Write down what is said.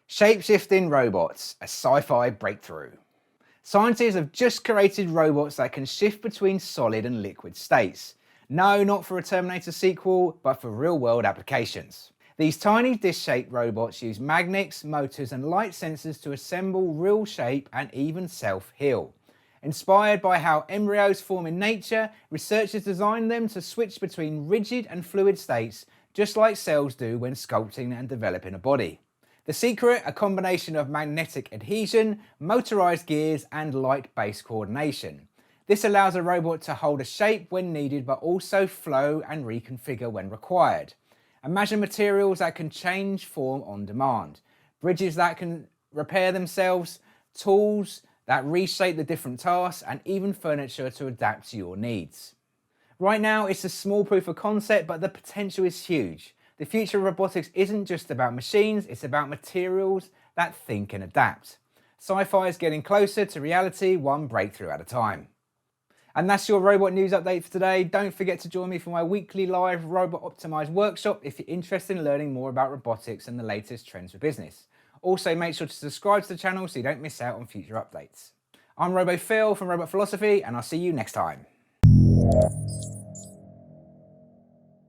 Shape-shifting robots, a sci-fi breakthrough. Scientists have just created robots that can shift between solid and liquid states. No, not for a Terminator sequel, but for real-world applications. These tiny dish-shaped robots use magnets, motors and light sensors to assemble real shape and even self-heal. Inspired by how embryos form in nature, researchers designed them to switch between rigid and fluid states, just like cells do when sculpting and developing a body. The secret, a combination of magnetic adhesion, motorized gears and light-based coordination. This allows a robot to hold a shape when needed but also flow and reconfigure when required. Imagine materials that can change form on demand, bridges that can repair themselves, tools that reshape the different tasks and even furniture to adapt to your needs. Right now it's a small proof of concept, but the potential is huge. The future of robotics isn't just about machines, it's about materials that think and adapt. Sci-fi is getting closer to reality, one breakthrough at a time. And that's your robot news update for today. Don't forget to join me for my weekly live robot optimized workshop if you're interested in learning more about robotics and the latest trends for business. Also make sure to subscribe to the channel so you don't miss out on future updates. I'm RoboPhil from Robot Philosophy and I'll see you next time.